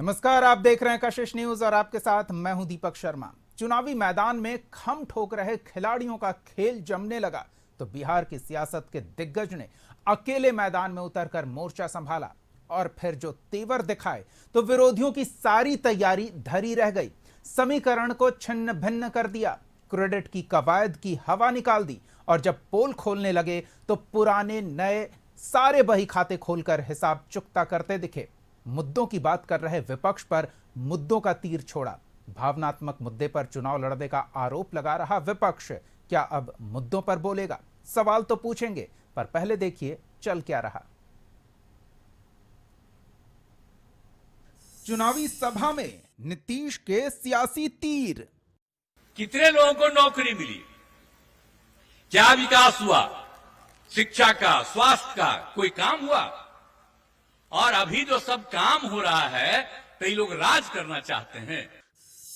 नमस्कार, आप देख रहे हैं कशिश न्यूज और आपके साथ मैं हूं दीपक शर्मा। चुनावी मैदान में खम ठोक रहे खिलाड़ियों का खेल जमने लगा तो बिहार की सियासत के दिग्गज ने अकेले मैदान में उतरकर मोर्चा संभाला और फिर जो तेवर दिखाए तो विरोधियों की सारी तैयारी धरी रह गई। समीकरण को छिन्न भिन्न कर दिया, क्रेडिट की कवायद की हवा निकाल दी और जब पोल खोलने लगे तो पुराने नए सारे बही खाते खोलकर हिसाब चुकता करते दिखे। मुद्दों की बात कर रहे विपक्ष पर मुद्दों का तीर छोड़ा। भावनात्मक मुद्दे पर चुनाव लड़ने का आरोप लगा रहा विपक्ष क्या अब मुद्दों पर बोलेगा? सवाल तो पूछेंगे, पर पहले देखिए चल क्या रहा। चुनावी सभा में नीतीश के सियासी तीर। कितने लोगों को नौकरी मिली, क्या विकास हुआ, शिक्षा का, स्वास्थ्य का कोई काम हुआ? और अभी जो सब काम हो रहा है कई लोग राज करना चाहते हैं।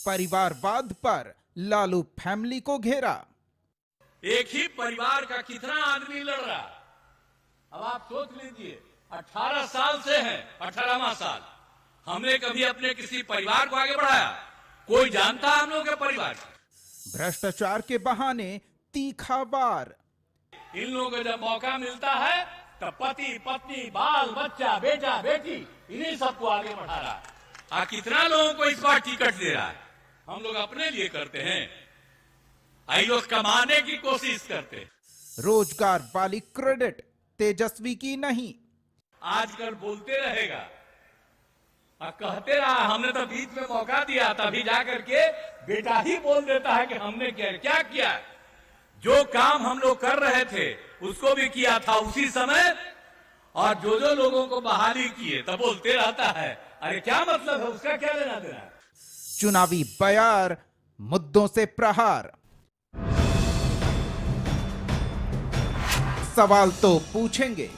परिवारवाद पर लालू फैमिली को घेरा। एक ही परिवार का कितना आदमी लड़ रहा। अब आप सोच लीजिए, 18 साल से हैं, 18वां साल हमने कभी अपने किसी परिवार को आगे बढ़ाया? कोई जानता हम लोग के परिवार को? भ्रष्टाचार के बहाने तीखा वार। इन लोगों को जब मौका मिलता है तो पति पत्नी बाल बच्चा बेटा बेटी इन्हीं सबको आगे बढ़ा रहा है। कितना लोगों को इस बार टिकट दे रहा है? हम लोग अपने लिए करते हैं, आई लोग कमाने की कोशिश करते हैं। रोजगार वाली क्रेडिट तेजस्वी की नहीं। आजकल बोलते रहेगा और कहते रहा, हमने तो बीच में मौका दिया तभी जाकर के बेटा ही बोल देता है कि हमने क्या किया। जो काम हम लोग कर रहे थे उसको भी किया था उसी समय, और जो लोगों को बहाली किए तब बोलते रहता है अरे क्या मतलब है, उसका क्या लेना देना। चुनावी बयार, मुद्दों से प्रहार। सवाल तो पूछेंगे।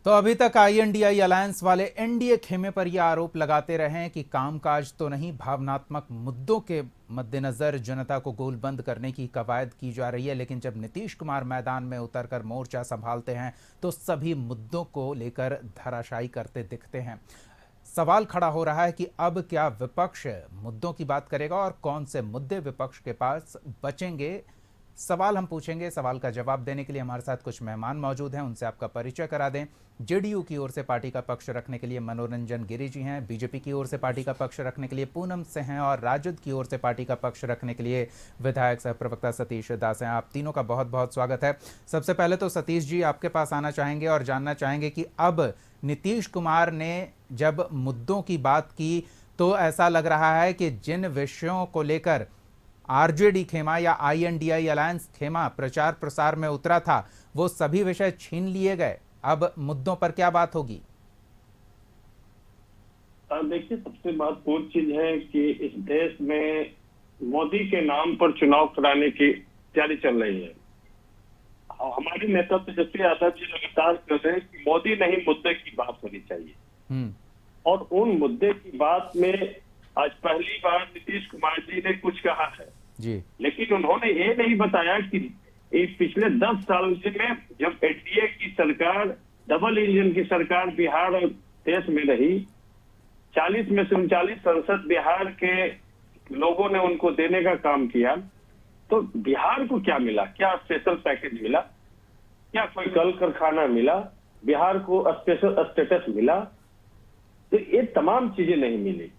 तो अभी तक INDI अलायंस वाले एनडीए खेमे पर यह आरोप लगाते रहे हैं कि कामकाज तो नहीं, भावनात्मक मुद्दों के मद्देनजर जनता को गोलबंद करने की कवायद की जा रही है। लेकिन जब नीतीश कुमार मैदान में उतरकर मोर्चा संभालते हैं तो सभी मुद्दों को लेकर धराशायी करते दिखते हैं। सवाल खड़ा हो रहा है कि अब क्या विपक्ष मुद्दों की बात करेगा और कौन से मुद्दे विपक्ष के पास बचेंगे? सवाल हम पूछेंगे। सवाल का जवाब देने के लिए हमारे साथ कुछ मेहमान मौजूद हैं, उनसे आपका परिचय करा दें। जेडीयू की ओर से पार्टी का पक्ष रखने के लिए मनोरंजन गिरी जी हैं, बीजेपी की ओर से पार्टी का पक्ष रखने के लिए पूनम से हैं और राजद की ओर से पार्टी का पक्ष रखने के लिए विधायक सह प्रवक्ता सतीश दास हैं। आप तीनों का बहुत बहुत स्वागत है। सबसे पहले तो सतीश जी आपके पास आना चाहेंगे और जानना चाहेंगे कि अब नीतीश कुमार ने जब मुद्दों की बात की तो ऐसा लग रहा है कि जिन विषयों को लेकर आरजेडी खेमा या INDI अलायंस खेमा प्रचार प्रसार में उतरा था वो सभी विषय छीन लिए गए। अब मुद्दों पर क्या बात होगी? देखिए, सबसे महत्वपूर्ण चीज है कि इस देश में मोदी के नाम पर चुनाव कराने की तैयारी चल रही है। हमारे नेता तेजस्वी यादव जी लगातार कह रहे हैं कि मोदी नहीं, मुद्दे की बात होनी चाहिए। और उन मुद्दे की बात में आज पहली बार नीतीश कुमार जी ने कुछ कहा है जी। लेकिन उन्होंने ये नहीं बताया कि इस पिछले 10 साल में जब एनडीए की सरकार, डबल इंजन की सरकार बिहार और देश में रही, 40 में से 39 संसद बिहार के लोगों ने उनको देने का काम किया, तो बिहार को क्या मिला? क्या स्पेशल पैकेज मिला? क्या कोई कल कारखाना मिला? बिहार को स्पेशल स्टेटस मिला? तो ये तमाम चीजें नहीं मिली।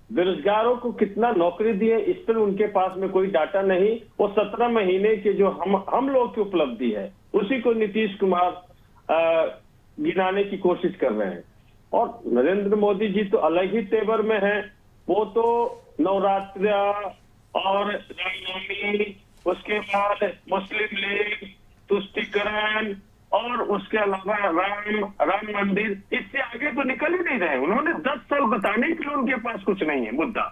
बेरोजगारों को कितना नौकरी दिए इस पर उनके पास में कोई डाटा नहीं। वो 17 महीने के जो हम लोग की उपलब्धि है उसी को नीतीश कुमार गिनाने की कोशिश कर रहे हैं। और नरेंद्र मोदी जी तो अलग ही तेवर में हैं। वो तो नवरात्र और रामनवमी, उसके बाद मुस्लिम लीग, तुष्टीकरण और उसके अलावा राम मंदिर, इससे आगे तो निकल ही नहीं रहे। उन्होंने 10 साल बताने के लिए उनके पास कुछ नहीं है मुद्दा।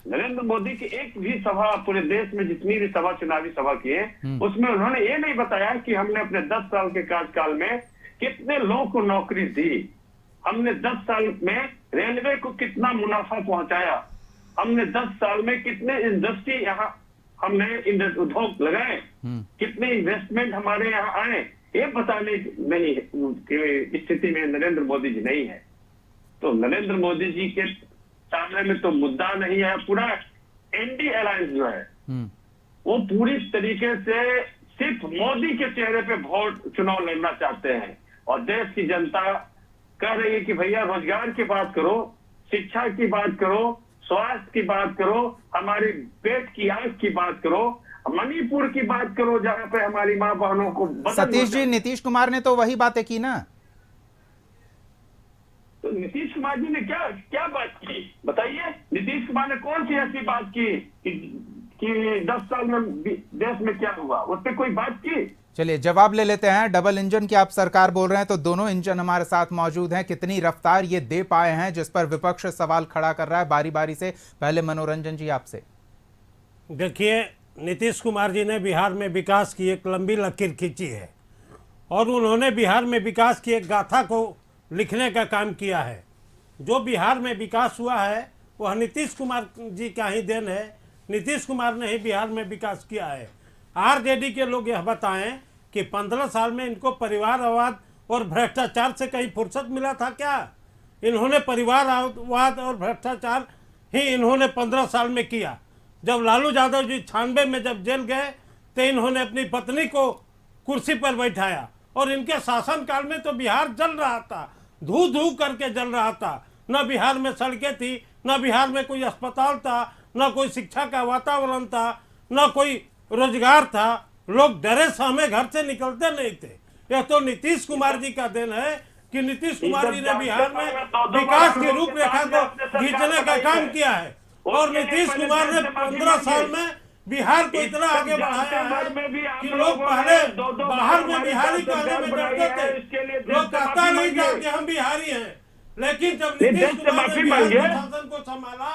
नरेंद्र मोदी की एक भी सभा, पूरे देश में जितनी भी सभा, चुनावी सभा की है, उसमें उन्होंने ये नहीं बताया कि हमने अपने 10 साल के कार्यकाल में कितने लोगों को नौकरी दी, हमने 10 साल में रेलवे को कितना मुनाफा पहुंचाया, हमने 10 साल में कितने इंडस्ट्री यहाँ हमने उद्योग लगाए, कितने इन्वेस्टमेंट हमारे यहाँ आए, ये बताने नहीं की स्थिति में नरेंद्र मोदी जी नहीं है। तो नरेंद्र मोदी जी के सामने में तो मुद्दा नहीं है। पूरा एनडी अलायंस जो है वो पूरी तरीके से सिर्फ मोदी के चेहरे पे वोट चुनाव लड़ना चाहते हैं, और देश की जनता कह रही है कि भैया रोजगार की बात करो, शिक्षा की बात करो, स्वास्थ्य की बात करो, हमारी पेट की आंख की बात करो, मणिपुर की बात करो जहां पे हमारी मां बहनों को सतीश जी, नीतीश कुमार ने तो वही बातें की ना। तो नीतीश कुमार जी ने क्या क्या बात की बताइए? नीतीश कुमार ने कौन सी ऐसी बात की कि 10 साल में देश में क्या हुआ, उस पर कोई बात की? चलिए जवाब ले लेते हैं। डबल इंजन की आप सरकार बोल रहे हैं, तो दोनों इंजन हमारे साथ मौजूद हैं। कितनी रफ्तार ये दे पाए हैं, जिस पर विपक्ष सवाल खड़ा कर रहा है बारी बारी से। पहले मनोरंजन जी आपसे। देखिए, नीतीश कुमार जी ने बिहार में विकास की एक लंबी लकीर खींची है और उन्होंने बिहार में विकास की एक गाथा को लिखने का काम किया है। जो बिहार में विकास हुआ है वह नीतीश कुमार जी का ही देन है। नीतीश कुमार ने ही बिहार में विकास किया है। आरजेडी के लोग यह बताएं कि 15 साल में इनको परिवारवाद और भ्रष्टाचार से कहीं फुर्सत मिला था क्या? इन्होंने परिवारवाद और भ्रष्टाचार ही इन्होंने 15 साल में किया। जब लालू यादव जी 96 में जब जेल गए तो इन्होंने अपनी पत्नी को कुर्सी पर बैठाया और इनके शासनकाल में तो बिहार जल रहा था, धू धू करके जल रहा था। न बिहार में सड़कें थी, न बिहार में कोई अस्पताल था, न कोई शिक्षा का वातावरण था, न कोई रोजगार था। लोग डरे सहमे घर से निकलते नहीं थे। यह तो नीतीश कुमार जी का देन है कि नीतीश कुमार जी ने बिहार में विकास की रूपरेखा को खींचने का काम किया है। और नीतीश कुमार ने 15 साल में बिहार को इतना आगे बढ़ाया है कि लोग पहले बाहर में बिहारी कहने में डरते थे। लोग कहता नहीं था कि हम बिहारी हैं, लेकिन जब नीतीश कुमार ने बिहार के शासन को संभाला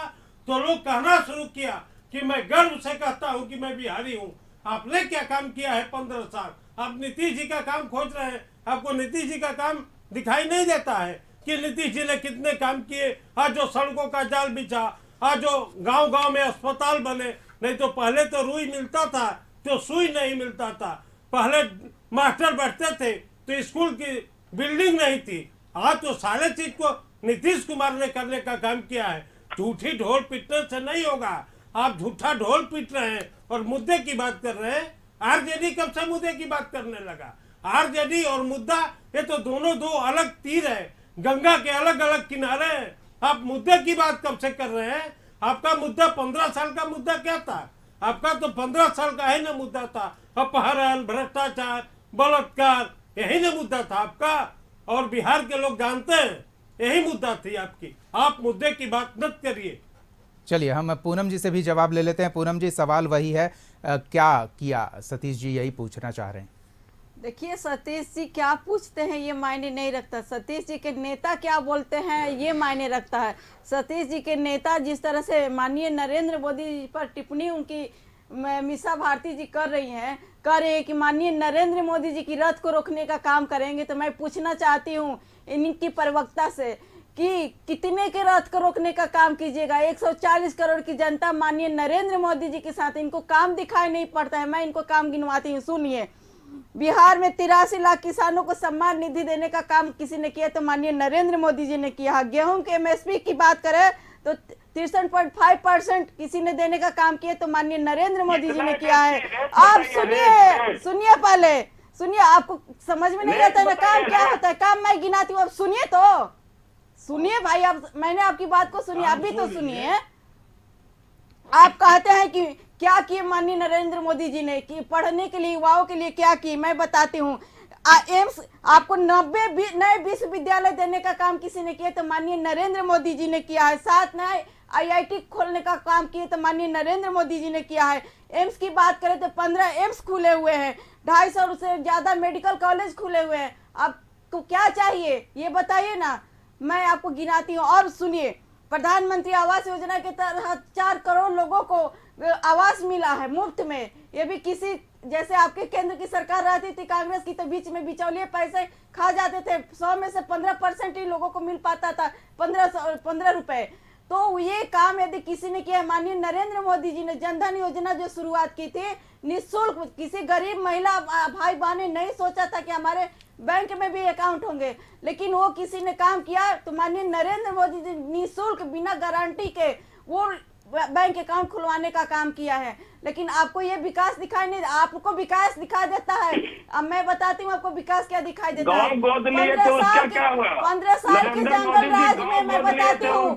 तो लोग कहना शुरू किया कि मैं गर्व से कहता हूं कि मैं बिहारी हूं। आपने क्या काम किया है 15 साल? आप नीतीश जी का काम खोज रहे हैं, आपको नीतीश जी का काम दिखाई नहीं देता है कि नीतीश जी ने कितने काम किए। आज जो सड़कों का जाल बिछा, आज जो गांव-गांव में अस्पताल बने, नहीं तो पहले तो रुई मिलता था तो सुई नहीं मिलता था। पहले मास्टर बैठते थे तो स्कूल की बिल्डिंग नहीं थी। आज तो सारे चीज को नीतीश कुमार ने करने का काम किया है। झूठी ढोल पीटने से नहीं होगा। आप झूठा ढोल पीट रहे हैं और मुद्दे की बात कर रहे हैं। आरजेडी कब से मुद्दे की बात करने लगा? आरजेडी और मुद्दा ये तो दोनों दो अलग तीर है, गंगा के अलग अलग किनारे हैं। आप मुद्दे की बात कब से कर रहे हैं? आपका मुद्दा 15 साल का मुद्दा क्या था? आपका तो 15 साल का ही ना मुद्दा था। अपहरण, भ्रष्टाचार, बलात्कार, यही ना मुद्दा था आपका। और बिहार के लोग जानते हैं यही मुद्दा थी आपकी। आप मुद्दे की बात मत करिए। चलिए हम पूनम जी से भी जवाब ले लेते हैं। पूनम जी, सवाल वही है, क्या किया? सतीश जी यही पूछना चाह रहे हैं। देखिए, सतीश जी क्या पूछते हैं ये मायने नहीं रखता। सतीश जी के नेता क्या बोलते हैं ये मायने रखता है। सतीश जी के नेता जिस तरह से माननीय नरेंद्र मोदी जी पर टिप्पणी उनकी मीसा भारती जी कर रही हैं कि माननीय नरेंद्र मोदी जी की रथ को रोकने का काम करेंगे, तो मैं पूछना चाहती हूँ इनकी प्रवक्ता से कि कितने के रथ को रोकने का काम कीजिएगा? 140 करोड़ की जनता माननीय नरेंद्र मोदी जी के साथ, इनको काम दिखाई नहीं पड़ता है। मैं इनको काम गिनवाती हूँ, सुनिए। बिहार में 83 लाख किसानों को सम्मान निधि देने का काम किसी ने किया तो माननीय नरेंद्र मोदी जी ने किया। गेहूं के एमएसपी की बात करें तो 63.5% किसी ने देने का काम किया तो माननीय नरेंद्र मोदी जी ने किया है। आप सुनिए पहले सुनिए, आपको समझ में नहीं आता ना काम क्या होता है। काम मैं गिनाती हूँ, अब सुनिए तो सुनिए भाई। आप मैंने आपकी बात को सुनिए, आप भी तो सुनिए। आप कहते हैं कि क्या किए माननीय नरेंद्र मोदी जी ने कि पढ़ने के लिए युवाओं के लिए क्या किए, मैं बताती हूँ। एम्स आपको 90 नए विश्वविद्यालय देने का काम किसी ने किया तो माननीय नरेंद्र मोदी जी ने किया है। 7 नए आईआईटी खोलने का काम किए तो माननीय नरेंद्र मोदी जी ने किया है। एम्स की बात करें तो 15 एम्स खुले हुए हैं, 250 से ज्यादा मेडिकल कॉलेज खुले हुए हैं। आपको क्या चाहिए ये बताइए ना, मैं आपको गिनाती हूँ। और सुनिए, प्रधानमंत्री आवास योजना के तहत 4 करोड़ लोगों को आवास मिला है मुफ्त में। ये भी किसी जैसे आपके केंद्र की सरकार रहती थी कांग्रेस की तो बीच में बिचौलिए पैसे खा जाते थे। 100 में से 15% ही लोगों को मिल पाता था, 15 रुपए। तो ये काम यदि किसी ने किया, माननीय नरेंद्र मोदी जी ने जनधन योजना जो शुरुआत की थी निःशुल्क, किसी गरीब महिला भाई बहन ने नहीं सोचा था कि हमारे बैंक में भी अकाउंट होंगे, लेकिन वो किसी ने काम किया तो माननीय नरेंद्र मोदी जी निःशुल्क बिना गारंटी के वो बैंक अकाउंट खुलवाने का काम किया है। लेकिन आपको ये विकास दिखाई नहीं, आपको विकास दिखाई देता है। अब मैं बताती हूँ आपको विकास क्या दिखाई देता है। 15 साल के जंगल राज में मैं बताती हूँ,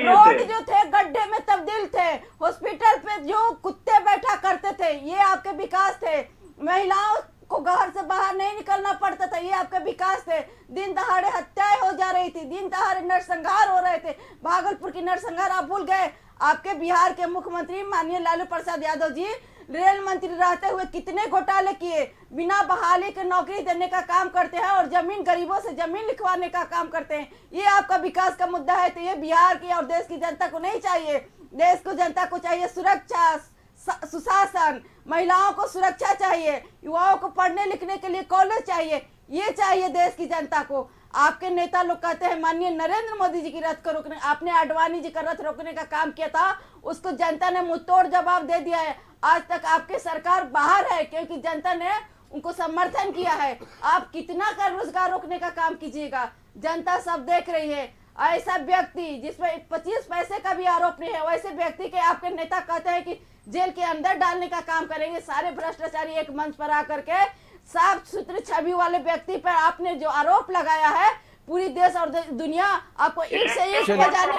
रोड जो थे गड्ढे में तब्दील थे, हॉस्पिटल पे जो कुत्ते बैठा करते थे ये आपके विकास थे, महिलाओं को घर से बाहर नहीं निकलना पड़ता था ये आपके विकास थे, दिन दहाड़े हत्याएं हो जा रही थी, दिन दहाड़े नरसंहार हो रहे थे, भागलपुर की नरसंहार आप भूल गए। आपके बिहार के मुख्यमंत्री माननीय लालू प्रसाद यादव जी रेल मंत्री रहते हुए कितने घोटाले किए, बिना बहाली के नौकरी देने का काम करते हैं और जमीन गरीबों से जमीन लिखवाने का काम करते हैं। ये आपका विकास का मुद्दा है, तो ये बिहार की और देश की जनता को नहीं चाहिए। देश को जनता को चाहिए सुरक्षा, सुशासन, महिलाओं को सुरक्षा चाहिए, युवाओं को पढ़ने लिखने के लिए कॉलेज चाहिए, ये चाहिए देश की जनता को। आपके नेता लोग कहते हैं माननीय नरेंद्र मोदी जी की रथ को रोकने, आपने आडवाणी जी का रथ रोकने का काम किया था, उसको जनता ने मुंहतोड़ जवाब दे दिया है। आज तक आपकी सरकार बाहर है क्योंकि जनता ने उनको समर्थन किया है। आप कितना कर रोजगार रोकने का काम कीजिएगा, जनता सब देख रही है। ऐसा व्यक्ति जिसमें 25 पैसे का भी आरोप नहीं है, वैसे व्यक्ति के आपके नेता कहते हैं कि जेल के अंदर डालने का काम करेंगे। सारे भ्रष्टाचारी एक मंच पर आकर के साफ सुथरी छवि वाले व्यक्ति पर आपने जो आरोप लगाया है, पूरी देश और दुनिया आपको एक से एक बजाने का काम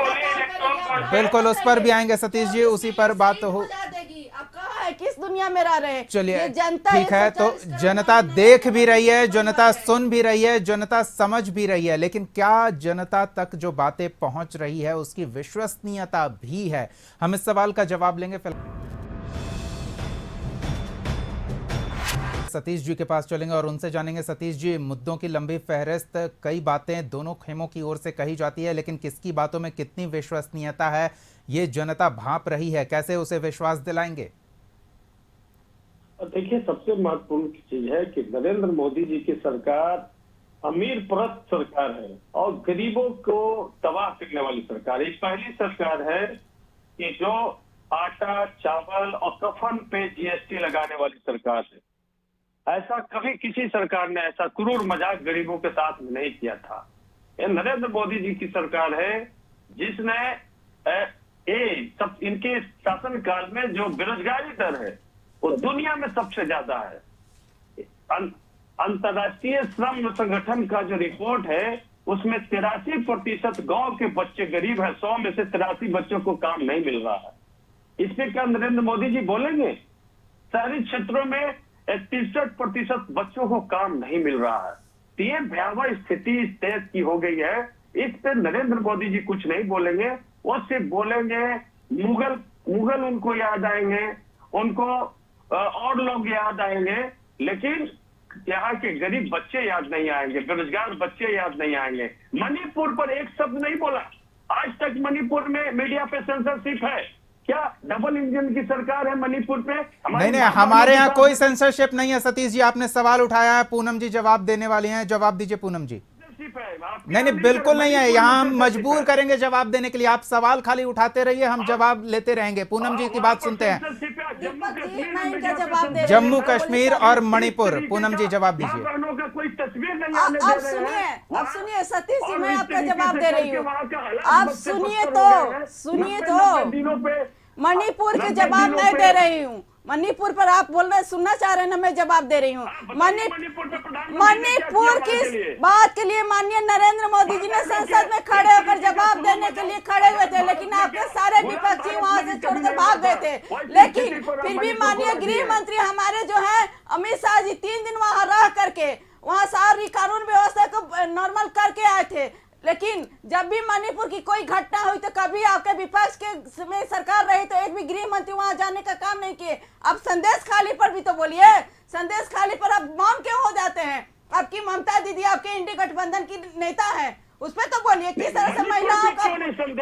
करेगी। बिल्कुल उस पर भी आएंगे सतीश जी, उसी पर बात हो देगी। आप कहाँ है, किस दुनिया में रह रहे हैं? चलिए जनता ठीक है, तो जनता देख भी रही है, जनता सुन भी रही है, जनता समझ भी रही है, लेकिन क्या जनता तक जो बातें पहुंच रही है उसकी विश्वसनीयता भी है? हम इस सवाल का जवाब लेंगे। फिलहाल सतीश जी के पास चलेंगे और उनसे जानेंगे। सतीश जी, मुद्दों की लंबी फहरिस्त, कई बातें दोनों खेमों की ओर से कही जाती है, लेकिन किसकी बातों में कितनी विश्वसनीयता है ये जनता भांप रही है, कैसे उसे विश्वास दिलाएंगे? देखिए, सबसे महत्वपूर्ण चीज है कि नरेंद्र मोदी जी की सरकार अमीर परस्त सरकार है और गरीबों को तबाह करने वाली सरकार। एक पहली सरकार है कि जो आटा, चावल और कफन पे जीएसटी लगाने वाली सरकार है। ऐसा कभी किसी सरकार ने ऐसा क्रूर मजाक गरीबों के साथ नहीं किया था। ये नरेंद्र मोदी जी की सरकार है जिसने इनके शासनकाल में जो बेरोजगारी दर है वो दुनिया में सबसे ज्यादा है। अंतर्राष्ट्रीय श्रम संगठन का जो रिपोर्ट है उसमें 83% गांव के बच्चे गरीब है, 100 में से 83 बच्चों को काम नहीं मिल रहा है। इस पे क्या नरेंद्र मोदी जी बोलेंगे? शहरी क्षेत्रों में 63% बच्चों को काम नहीं मिल रहा है। तो ये भयावह स्थिति इस देश की हो गई है। इस पे नरेंद्र मोदी जी कुछ नहीं बोलेंगे, वो सिर्फ बोलेंगे मुगल उनको याद आएंगे, उनको और लोग याद आएंगे, लेकिन यहाँ के गरीब बच्चे याद नहीं आएंगे, बेरोजगार बच्चे याद नहीं आएंगे। मणिपुर पर एक शब्द नहीं बोला। आज तक मणिपुर में मीडिया पे सेंसरशिप है क्या? डबल इंजन की सरकार है मणिपुर पे। नहीं, हमारे यहाँ कोई सेंसरशिप नहीं है। सतीश जी, आपने सवाल उठाया है, पूनम जी जवाब देने वाली हैं, जवाब दीजिए पूनम जी। नहीं, बिल्कुल नहीं है, यहाँ हम मजबूर करेंगे जवाब देने के लिए। आप सवाल खाली उठाते रहिए, हम जवाब लेते रहेंगे। पूनम जी की बात सुनते हैं। जम्मू कश्मीर और मणिपुर, पूनम जी जवाब दीजिए। अब सुनिए सतीश जी, मैं आपका जवाब दे रही हूँ। आप सुनिए तो मणिपुर के जवाब नहीं दे रही हूँ। मणिपुर पर आप बोल रहे, सुनना चाह रहे हैं ना, मैं जवाब दे रही हूँ। मणिपुर की बात के लिए माननीय नरेंद्र मोदी जी ने संसद में खड़े होकर जवाब देने के लिए खड़े हुए थे, लेकिन आपके सारे विपक्षी वहां से छोड़कर भाग गए थे। लेकिन फिर भी माननीय गृह मंत्री हमारे जो है अमित शाह जी 3 दिन वहां रह करके वहां सारी कानून व्यवस्था को नॉर्मल करके आए थे। लेकिन जब भी मणिपुर की कोई घटना हुई तो कभी आपके विपक्ष के में सरकार रही तो एक भी गृह मंत्री वहां जाने का काम नहीं किए। अब संदेश खाली पर भी तो बोलिए, संदेश खाली पर आप मौन क्यों हो जाते हैं? आपकी ममता दीदी आपके इंडी गठबंधन की नेता है, उस पर तो बोलिए किस तरह से महिलाओं का,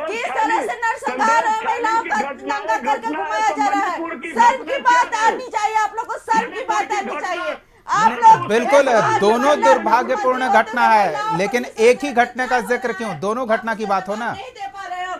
किस तरह से नरसंहार है, महिलाओं का नंगा करके घुमाया जा रहा है। शर्म की बात आनी चाहिए, आप लोग को शर्म की बात आनी चाहिए। आप लोग बिल्कुल, दोनों दुर्भाग्यपूर्ण घटना है, लेकिन एक ही घटना का जिक्र क्यों? दोनों घटना की बात हो ना। नहीं दे पा रहे हो,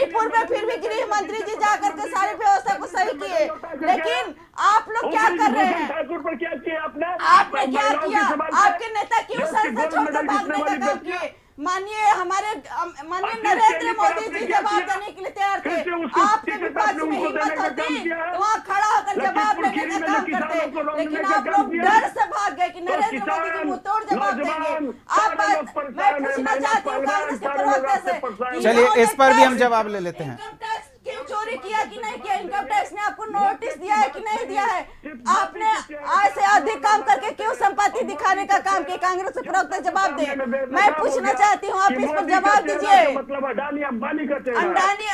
मणिपुर में फिर भी गृह मंत्री जी जाकर के सारी व्यवस्था को सही किए, लेकिन आप लोग क्या कर रहे हैं? ठाकुर पर क्या किया आपने? आपने क्या किया? आपके नेता क्यों संसद छोड़कर भागने का काम किए? माननीय नरेंद्र मोदी जी जवाब देने के लिए तैयार थे, आपके विपक्ष में हिम्मत होती तो वहाँ खड़ा होकर जवाब देने का काम करते, लेकिन आप लोग डर से भाग गए कि नरेंद्र मोदी जी मुंहतोड़ जवाब देंगे। मैं पूछना चाहती हूँ कांग्रेस के प्रवक्ता से, चलिए इस पर भी हम जवाब ले लेते हैं। इनकम टैक्स क्यों चोरी किया कि नहीं किया? इनकम टैक्स ने आपको नोटिस दिया है कि नहीं दिया है? आपने आय से अधिक काम करके क्यों संपत्ति दिखाने का काम किया? कांग्रेस के प्रवक्ता जवाब दे। मैं पूछना चाहती हूँ, आप इस पर जवाब दीजिए। मतलब अडानी अंबानी का अंबानी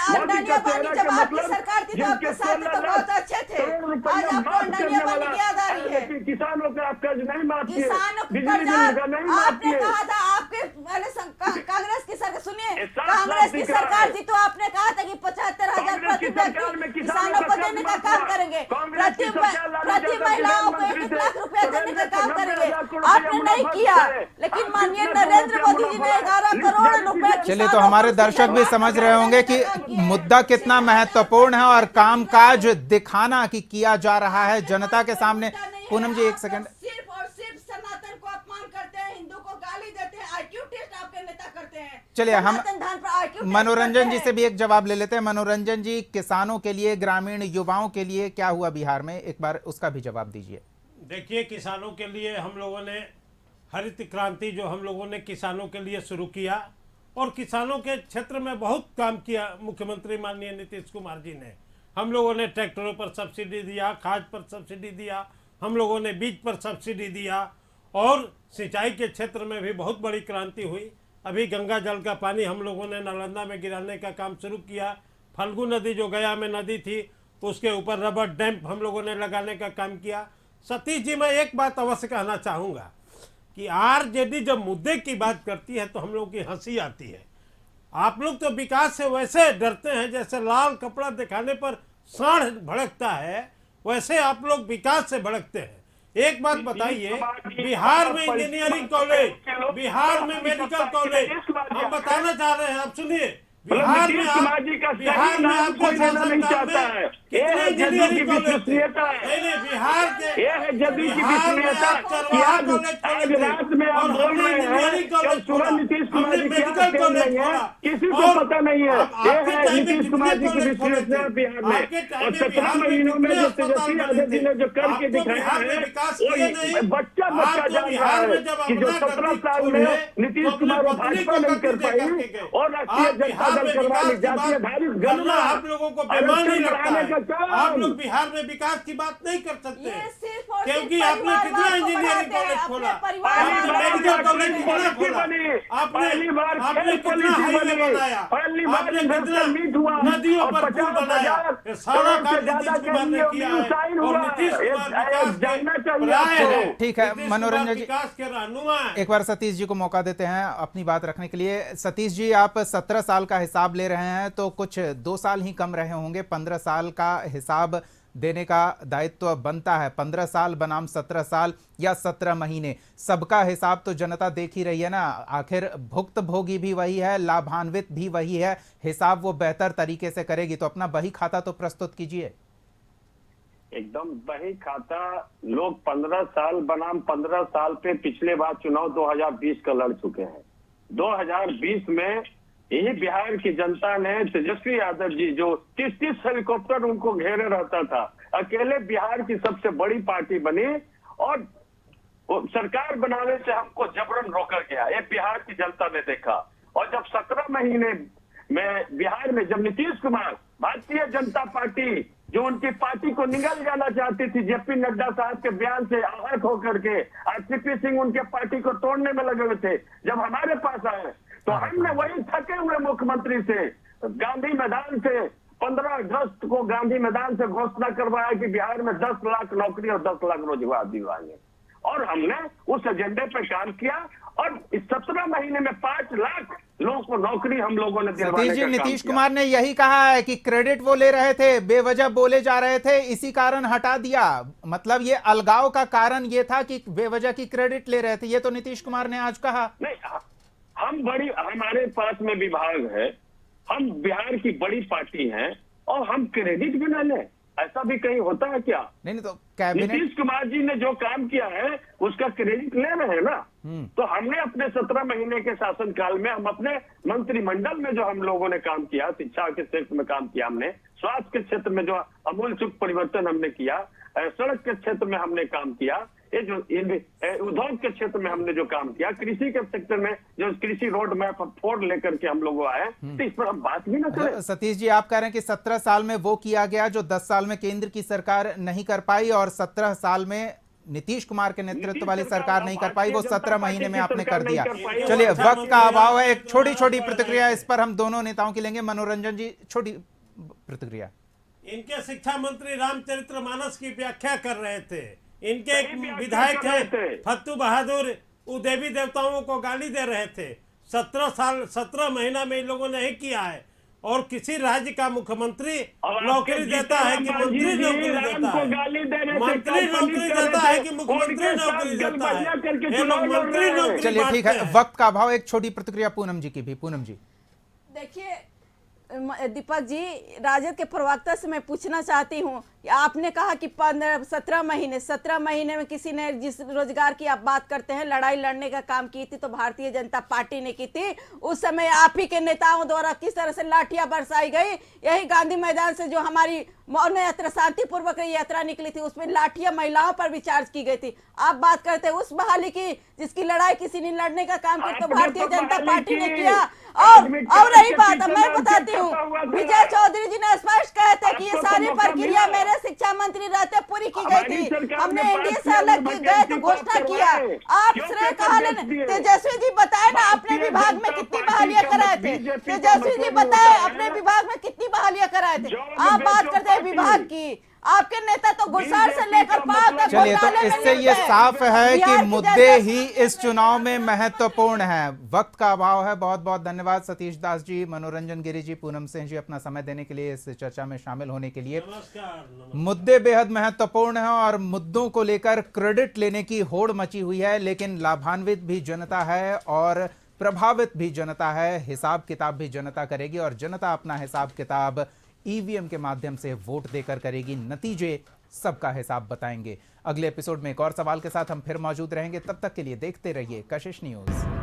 जब आपकी सरकार थी तो आपके साथ तो बहुत अच्छे थे, आज आपको अंबानी की याद आ रही है। किसानों का आप कर्ज नहीं माफ किए, किसानों को बिजली बिल का नहीं माफ आपने किए। कहा था आपके कांग्रेस की सरकार, सुनिए, कांग्रेस की सरकार थी तो आपने कहा था कि 75,000 प्रति व्यक्ति किसानों को देने का काम करेंगे, प्रति महिलाओं को 1 लाख रुपया देने का काम करेंगे। आपने नहीं किया, लेकिन माननीय नरेंद्र मोदी जी ने 11 करोड़ रुपए। चलिए तो हमारे दर्शक भी समझ रहे होंगे कि मुद्दा कितना महत्वपूर्ण है और कामकाज दिखाना कि किया जा रहा है जनता के सामने। पूनम जी 1 सेकंड। सिर्फ और सिर्फ सनातन को अपमान करते हैं, हिंदू को गाली देते हैं, IQ टेस्ट आपके नेता करते हैं। चलिए हम सनातन धर्म पर IQ टेस्ट मनोरंजन करते जी हैं। से भी एक जवाब ले लेते हैं। मनोरंजन जी, किसानों के लिए, ग्रामीण युवाओं के लिए क्या हुआ बिहार में, एक बार उसका भी जवाब दीजिए। देखिए, किसानों के लिए हम लोगों ने हरित क्रांति जो हम लोगों ने किसानों के लिए शुरू किया और किसानों के क्षेत्र में बहुत काम किया मुख्यमंत्री माननीय नीतीश कुमार जी ने। हम लोगों ने ट्रैक्टरों पर सब्सिडी दिया, खाद पर सब्सिडी दिया, हम लोगों ने बीज पर सब्सिडी दिया और सिंचाई के क्षेत्र में भी बहुत बड़ी क्रांति हुई। अभी गंगा जल का पानी हम लोगों ने नालंदा में गिराने का काम शुरू किया। फल्गु नदी जो गया में नदी थी उसके ऊपर रबर डैम हम लोगों ने लगाने का काम किया। सतीश जी, मैं एक बात अवश्य कहना चाहूँगा कि आरजेडी जब मुद्दे की बात करती है तो हम लोगों की हंसी आती है। आप लोग तो विकास से वैसे डरते हैं जैसे लाल कपड़ा दिखाने पर सांड भड़कता है, वैसे आप लोग विकास से भड़कते हैं। एक बात बताइए, बिहार में इंजीनियरिंग कॉलेज, बिहार में मेडिकल कॉलेज हम बताना चाह रहे हैं, आप सुनिए। बिहार में आपके शासन काल में कितने इंजीनियरिंग कॉलेज थे? नहीं, बिहार के बिहार में आप चरवाहा कॉलेज खोले थे और हमने इंजीनियरिंग कॉलेज खोला, हमने मेडिकल कॉलेज खोला। किसी को पता नहीं है। आपके टाइम में कितने कॉलेज खोले थे? आपके टाइम में बिहार में कितने अस्पताल बने थे? आपको बिहार में विकास किए नहीं। बच्चा आपको बिहार में जब अपना 17 साल में नीतीश कुमार भाजपा नहीं कर पाई और राष्ट्रीय जनता दल करवा ली जाती है। भारी गणना आप लोगों को बेमान नहीं लगता है। आप लोग बिहार में विकास की बात नहीं कर सकते क्योंकि आपने कितना इंजीनियरिंग कॉलेज खोला, आपने मेडिकल कॉलेज कितना खोला, आपने कितना हाईवे बनाया, आपने कितना नदियों पर पुल बनाया। ये सारा काम नीतीश कुमार ने किया है और नीतीश कुमार विकास के पर्याय है। ठीक है मनोरंजन जी, विकास के रहनुमा है। एक बार सतीश जी को मौका देते हैं अपनी बात रखने के लिए। सतीश जी, आप 17 साल का हिसाब ले रहे हैं तो कुछ 2 साल ही कम रहे होंगे। 15 साल का हिसाब देने का दायित्व बनता है। 15 साल बनाम 17 साल या 17 महीने, सबका हिसाब तो जनता देख ही रही है ना। आखिर भुक्तभोगी भी वही है, लाभान्वित भी वही है। हिसाब वो बेहतर तरीके से करेगी तो अपना बही खाता तो प्रस्तुत कीजिए। एकदम बही खाता। लोग 15 साल बनाम 15 साल पे पिछले बार चुनाव 2020 का लड़ चुके हैं। 2020 में यही बिहार की जनता ने तेजस्वी यादव जी जो 30 हेलीकॉप्टर उनको घेरे रहता था, अकेले बिहार की सबसे बड़ी पार्टी बनी और सरकार बनाने से हमको जबरन रोका गया। ये बिहार की जनता ने देखा। और जब 17 महीने में बिहार में जब नीतीश कुमार भारतीय जनता पार्टी जो उनकी पार्टी को निगल जाना चाहती थी, जेपी नड्डा साहब के बयान से आहत होकर के आरसीपी सिंह उनके पार्टी को तोड़ने में लगे हुए थे, जब हमारे पास आए तो हमने वही थके हुए मुख्यमंत्री से गांधी मैदान से 15 अगस्त को गांधी मैदान से घोषणा करवाया कि बिहार में 10 लाख नौकरी और 10 लाख रोजगार दिलवाएंगे। और हमने उस एजेंडे पर काम किया और इस 17 महीने में 5 लाख लोगों को नौकरी हम लोगों ने दिलवाने सतीश जी, का काम नीतीश किया। कुमार ने यही कहा है कि क्रेडिट वो ले रहे थे, बेवजह बोले जा रहे थे, इसी कारण हटा दिया। मतलब ये अलगाव का कारण ये था कि बेवजह की क्रेडिट ले रहे थे, ये तो नीतीश कुमार ने आज कहा। नहीं, हम हमारे पास में विभाग है, हम बिहार की बड़ी पार्टी हैं और हम क्रेडिट भी न लें, ऐसा भी कहीं होता है क्या? नहीं तो कैबिनेट नीतीश कुमार जी ने जो काम किया है उसका क्रेडिट ले रहे हैं ना। तो हमने अपने 17 महीने के शासनकाल में हम अपने मंत्रिमंडल में जो हम लोगों ने काम किया, शिक्षा के क्षेत्र में काम किया हमने, स्वास्थ्य के क्षेत्र में जो अमूलचूल परिवर्तन हमने किया, सड़क के क्षेत्र में हमने काम किया, ये जो उद्योग के क्षेत्र में हमने जो काम किया, कृषि के सेक्टर में जो कृषि रोड मैप 4 लेकर के हम लोग आए, तो इस पर हम बात भी ना करें। सतीश जी, आप कह रहे हैं कि 17 साल में वो किया गया जो 10 साल में केंद्र की सरकार नहीं कर पाई, और 17 साल में नीतीश कुमार के नेतृत्व वाली सरकार नहीं कर पाई, वो 17 महीने में आपने कर दिया। चलिए, वक्त का अभाव है, एक छोटी छोटी प्रतिक्रिया इस पर हम दोनों नेताओं की लेंगे। मनोरंजन जी, छोटी प्रतिक्रिया। इनके शिक्षा मंत्री रामचरितमानस की व्याख्या कर रहे थे। इनके एक विधायक हैं फत्तू बहादुर, वो देवी देवताओं को गाली दे रहे थे। 17 महीना में इन लोगों ने नहीं किया है। और किसी राज्य का मुख्यमंत्री नौकरी देता है कि मंत्री नौकरी देता है? मंत्री नौकरी देता है कि मुख्यमंत्री नौकरी देता है? ये लोग मंत्री नौकरी। चलिए ठीक है, वक्त का अभाव, एक छोटी प्रतिक्रिया पूनम जी की भी। पूनम जी, देखिए दीपक जी, राजद के प्रवक्ता से मैं पूछना चाहती हूँ कि आपने कहा कि 17 महीने में किसी ने, जिस रोजगार की आप बात करते हैं, लड़ाई लड़ने का काम की थी तो भारतीय जनता पार्टी ने की थी। उस समय आप ही के नेताओं द्वारा किस तरह से लाठियां बरसाई गई, यही गांधी मैदान से जो हमारी मौन यात्रा, शांतिपूर्वक यात्रा निकली थी, उसमें लाठियां महिलाओं पर भी चार्ज की गई थी। आप बात करते हैं उस बहाली की जिसकी लड़ाई किसी ने लड़ने का काम किया तो भारतीय जनता पार्टी ने किया। और रही बात, मैं बताती हूँ, विजय चौधरी जी ने स्पष्ट कहे थे कि ये सारी प्रक्रिया मेरे शिक्षा मंत्री रहते पूरी की गई थी। हमने एनडीए से अलग गए तो घोषणा किया। आप श्रेय कहा लेने? तेजस्वी जी बताए ना अपने विभाग में कितनी बहालियां कराए थे। तेजस्वी जी बताए अपने विभाग में कितनी बहालियां कराए थे। आप बात करते हैं विभाग की, आपके नेता तो गुड़सार से लेकर पार तक। चलिए, तो इससे ये साफ है कि मुद्दे ही इस चुनाव में महत्वपूर्ण हैं। वक्त का अभाव है। बहुत बहुत धन्यवाद सतीश दास जी, मनोरंजन गिरी जी, पूनम सिंह जी, अपना समय देने के लिए, इस चर्चा में शामिल होने के लिए। मुद्दे बेहद महत्वपूर्ण हैं और मुद्दों को लेकर क्रेडिट लेने की होड़ मची हुई है, लेकिन लाभान्वित भी जनता है और प्रभावित भी जनता है। हिसाब किताब भी जनता करेगी और जनता अपना हिसाब किताब ईवीएम के माध्यम से वोट देकर करेगी। नतीजे सबका हिसाब बताएंगे। अगले एपिसोड में एक और सवाल के साथ हम फिर मौजूद रहेंगे। तब तक के लिए देखते रहिए कशिश न्यूज।